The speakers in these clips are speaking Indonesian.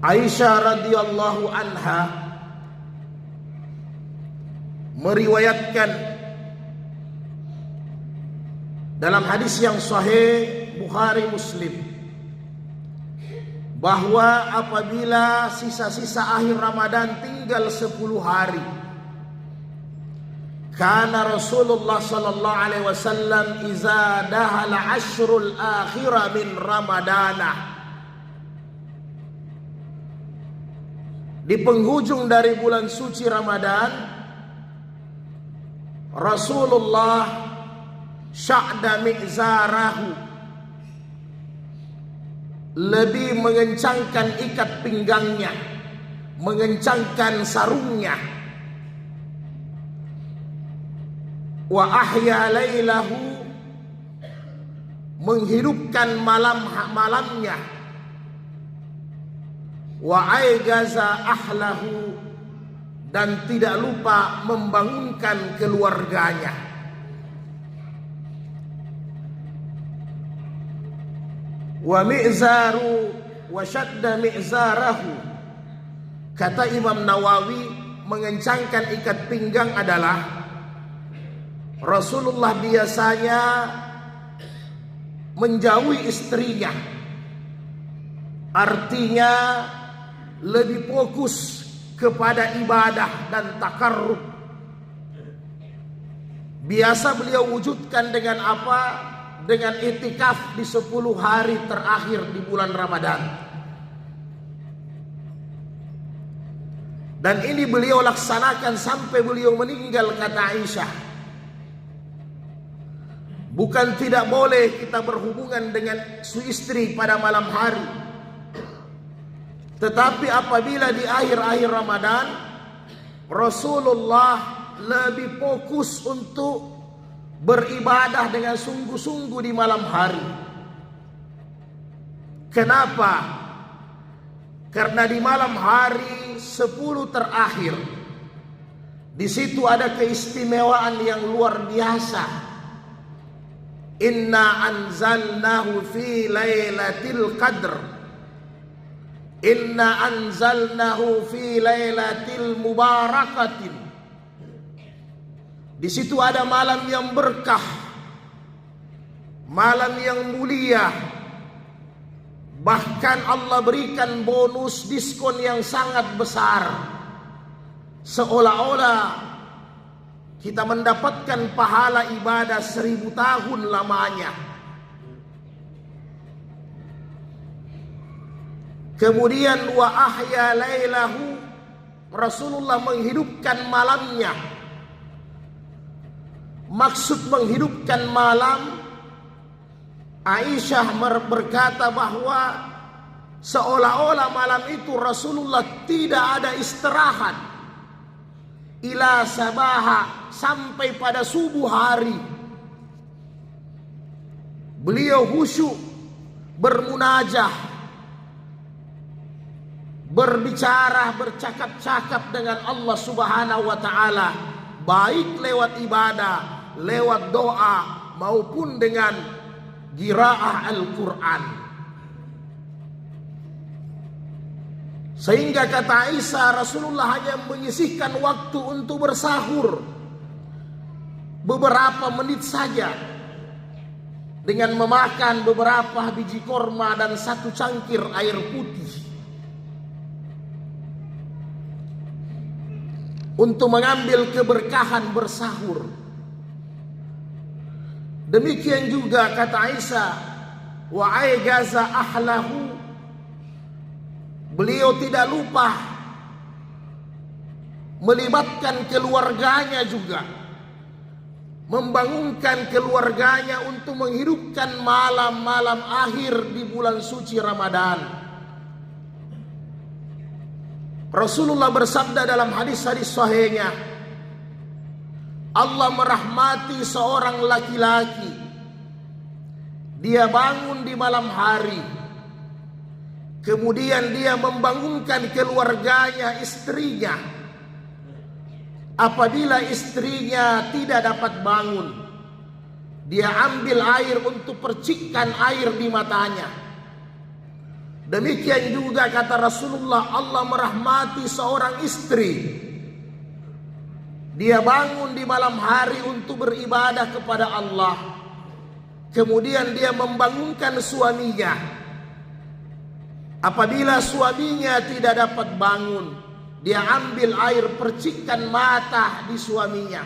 Aisyah radhiyallahu anha meriwayatkan dalam hadis yang sahih Bukhari Muslim bahwa apabila sisa-sisa akhir Ramadan tinggal 10 hari, kana Rasulullah sallallahu alaihi wasallam iza dahala ashrul akhira min Ramadana, di penghujung dari bulan suci Ramadan, Rasulullah sya'da mi'zarahu, lebih mengencangkan ikat pinggangnya, mengencangkan sarungnya, wa ahya lailahu, menghidupkan malamnya, wa aigaza ahlahu, dan tidak lupa membangunkan keluarganya. Wa mi'zaru wa syadda mi'zarahu, kata Imam Nawawi, mengencangkan ikat pinggang adalah Rasulullah biasanya menjauhi istrinya, artinya lebih fokus kepada ibadah dan takarrub. Biasa beliau wujudkan dengan apa? Dengan itikaf di 10 hari terakhir di bulan Ramadan. Dan ini beliau laksanakan sampai beliau meninggal, kata Aisyah. Bukan tidak boleh kita berhubungan dengan istri pada malam hari, tetapi apabila di akhir-akhir Ramadan, Rasulullah lebih fokus untuk beribadah dengan sungguh-sungguh di malam hari. Kenapa? Karena di malam hari 10 terakhir, di situ ada keistimewaan yang luar biasa. Inna anzalnahu fi lailatul qadr, inna anzalnahu fi lailatil mubarakatin. Di situ ada malam yang berkah, malam yang mulia. Bahkan Allah berikan bonus diskon yang sangat besar, seolah-olah kita mendapatkan pahala ibadah 1000 tahun lamanya. Kemudian wa ahya lailahu, Rasulullah menghidupkan malamnya. Maksud menghidupkan malam, Aisyah berkata bahwa seolah-olah malam itu Rasulullah tidak ada istirahat ila sabaha, sampai pada subuh hari. Beliau khusyuk bermunajah, berbicara, bercakap-cakap dengan Allah Subhanahu wa taala, baik lewat ibadah, lewat doa, maupun dengan qiraah Al-Quran. Sehingga kata Aisyah, Rasulullah hanya menyisihkan waktu untuk bersahur beberapa menit saja, dengan memakan beberapa biji korma dan 1 cangkir air putih, untuk mengambil keberkahan bersahur. Demikian juga kata Aisyah, wa aigaza ahlahu, beliau tidak lupa melibatkan keluarganya juga, membangunkan keluarganya untuk menghidupkan malam-malam akhir di bulan suci Ramadan. Rasulullah bersabda dalam hadis-hadis sahihnya, Allah merahmati seorang laki-laki, dia bangun di malam hari, kemudian dia membangunkan keluarganya, istrinya. Apabila istrinya tidak dapat bangun, dia ambil air untuk percikkan air di matanya. Demikian juga kata Rasulullah, Allah merahmati seorang istri. Dia bangun di malam hari untuk beribadah kepada Allah. Kemudian dia membangunkan suaminya. Apabila suaminya tidak dapat bangun, dia ambil air percikan mata di suaminya.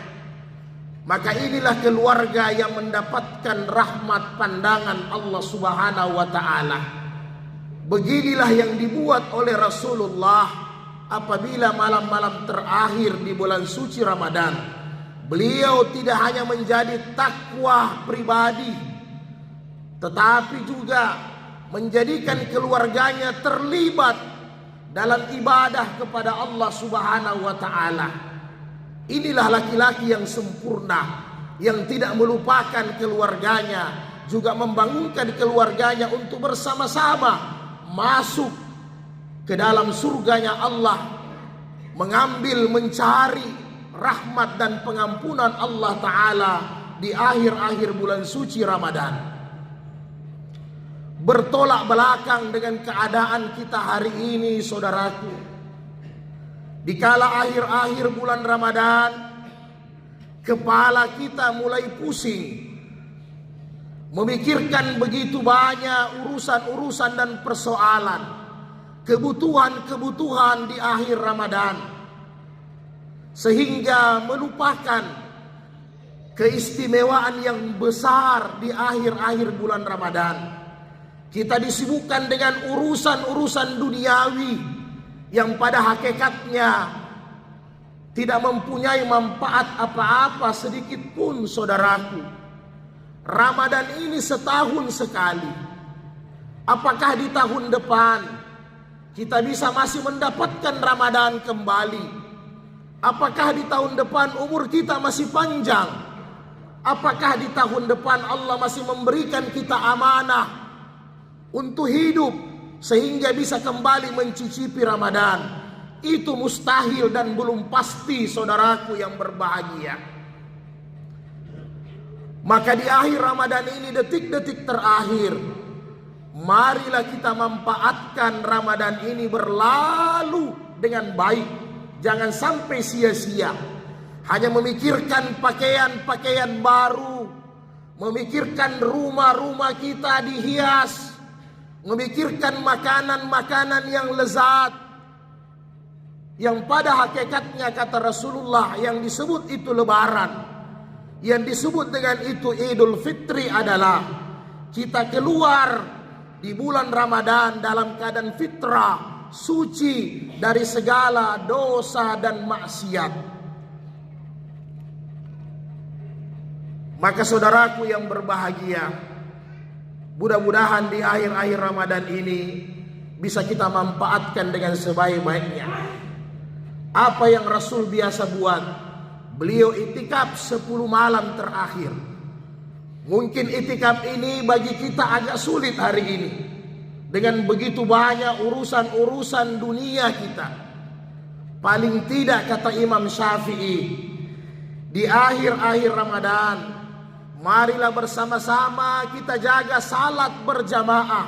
Maka inilah keluarga yang mendapatkan rahmat pandangan Allah Subhanahu wa ta'ala. Beginilah yang dibuat oleh Rasulullah apabila malam-malam terakhir di bulan suci Ramadan. Beliau tidak hanya menjadi takwa pribadi, tetapi juga menjadikan keluarganya terlibat dalam ibadah kepada Allah Subhanahu wa ta'ala. Inilah laki-laki yang sempurna, yang tidak melupakan keluarganya, juga membangunkan keluarganya untuk bersama-sama masuk ke dalam surganya Allah, mengambil, mencari rahmat dan pengampunan Allah Ta'ala di akhir-akhir bulan suci Ramadan. Bertolak belakang dengan keadaan kita hari ini, saudaraku. Dikala akhir-akhir bulan Ramadan, kepala kita mulai pusing, memikirkan begitu banyak urusan-urusan dan persoalan, kebutuhan-kebutuhan di akhir Ramadan, sehingga melupakan keistimewaan yang besar di akhir-akhir bulan Ramadan. Kita disibukkan dengan urusan-urusan duniawi yang pada hakikatnya tidak mempunyai manfaat apa-apa sedikit pun, saudaraku. Ramadan ini setahun sekali. Apakah di tahun depan kita bisa masih mendapatkan Ramadan kembali? Apakah di tahun depan umur kita masih panjang? Apakah di tahun depan Allah masih memberikan kita amanah untuk hidup sehingga bisa kembali mencicipi Ramadan? Itu mustahil dan belum pasti, saudaraku yang berbahagia. Maka di akhir Ramadan ini, detik-detik terakhir, marilah kita manfaatkan Ramadan ini berlalu dengan baik. Jangan sampai sia-sia hanya memikirkan pakaian-pakaian baru, memikirkan rumah-rumah kita dihias, memikirkan makanan-makanan yang lezat, yang pada hakikatnya kata Rasulullah yang disebut itu lebaran, yang disebut dengan itu Idul Fitri adalah kita keluar di bulan Ramadan dalam keadaan fitrah, suci dari segala dosa dan maksiat. Maka saudaraku yang berbahagia, mudah-mudahan di akhir-akhir Ramadan ini bisa kita manfaatkan dengan sebaik-baiknya. Apa yang Rasul biasa buat, beliau itikaf 10 malam terakhir. Mungkin itikaf ini bagi kita agak sulit hari ini, dengan begitu banyak urusan-urusan dunia kita. Paling tidak kata Imam Syafi'i, di akhir-akhir Ramadan, marilah bersama-sama kita jaga salat berjamaah,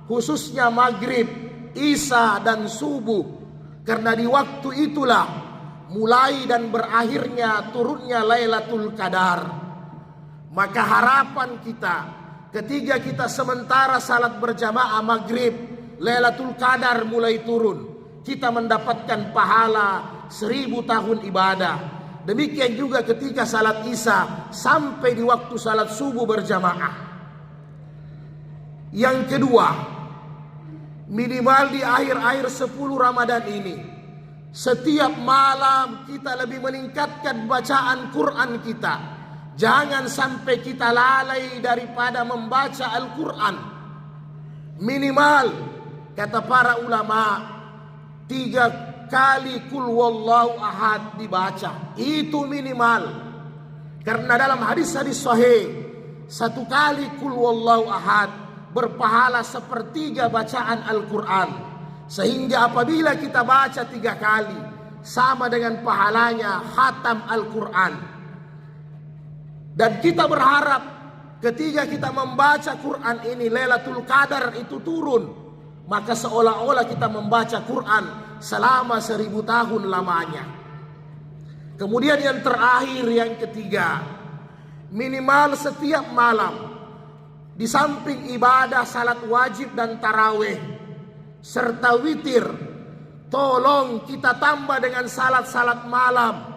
khususnya maghrib, isya dan subuh. Karena di waktu itulah mulai dan berakhirnya turunnya Lailatul Qadar. Maka harapan kita ketika kita sementara salat berjamaah maghrib, Lailatul Qadar mulai turun, kita mendapatkan pahala 1000 tahun ibadah. Demikian juga ketika salat isya sampai di waktu salat subuh berjamaah. Yang kedua, minimal di akhir-akhir 10 Ramadan ini, setiap malam kita lebih meningkatkan bacaan Quran kita. Jangan sampai kita lalai daripada membaca Al-Quran. Minimal, kata para ulama, 3 kali Qul Wallahu Ahad dibaca. Itu minimal. Karena dalam hadis-hadis sahih, 1 kali Qul Wallahu Ahad berpahala 1/3 bacaan Al-Quran. Sehingga apabila kita baca 3 kali, sama dengan pahalanya khatam Al-Quran. Dan kita berharap ketika kita membaca Quran ini, Lailatul Qadar itu turun. maka seolah-olah kita membaca Quran selama 1000 tahun lamanya. Kemudian yang terakhir, yang ketiga, minimal setiap malam di samping ibadah salat wajib dan tarawih serta witir, tolong kita tambah dengan salat-salat malam.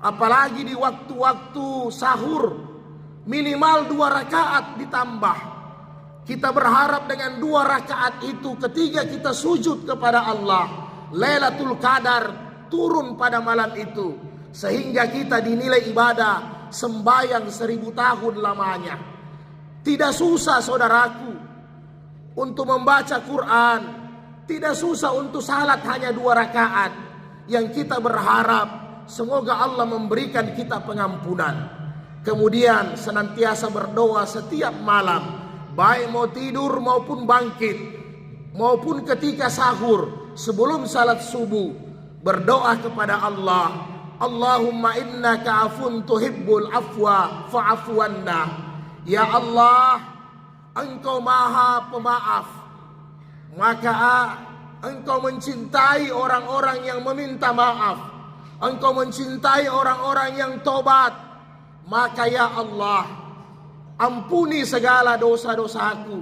Apalagi di waktu-waktu sahur, minimal 2 rakaat ditambah. Kita berharap dengan 2 rakaat itu ketika kita sujud kepada Allah, Lailatul Qadar turun pada malam itu, sehingga kita dinilai ibadah sembahyang 1000 tahun lamanya. Tidak susah saudaraku untuk membaca Quran, tidak susah untuk salat hanya 2 rakaat. Yang kita berharap semoga Allah memberikan kita pengampunan. Kemudian senantiasa berdoa setiap malam, baik mau tidur maupun bangkit, maupun ketika sahur, sebelum salat subuh, berdoa kepada Allah, Allahumma innaka afun tuhibbul afwa fa'afu anna. Ya Allah, Engkau maha pemaaf, maka Engkau mencintai orang-orang yang meminta maaf. Engkau mencintai orang-orang yang tobat. Maka ya Allah, ampuni segala dosa-dosaku,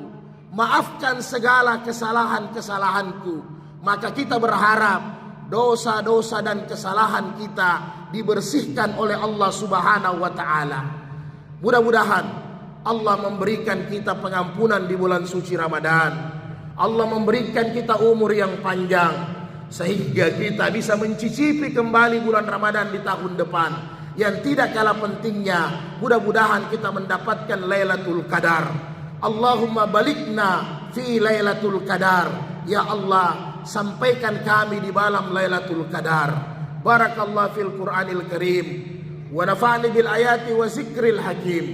maafkan segala kesalahan-kesalahanku. Maka kita berharap dosa-dosa dan kesalahan kita dibersihkan oleh Allah Subhanahu wa taala. Mudah-mudahan Allah memberikan kita pengampunan di bulan suci Ramadan. Allah memberikan kita umur yang panjang, sehingga kita bisa mencicipi kembali bulan Ramadan di tahun depan. Yang tidak kalah pentingnya, mudah-mudahan kita mendapatkan Lailatul Qadar. Allahumma balikna fi Lailatul Qadar. Ya Allah, sampaikan kami di malam Lailatul Qadar. Barakallahu fil Qur'anil Karim, wa nafa'ni bil ayati wa zikril hakim,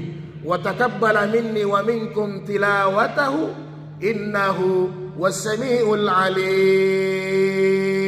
wa taqabbala minni wa minkum tilawatahu innahu was-sami'ul 'alim.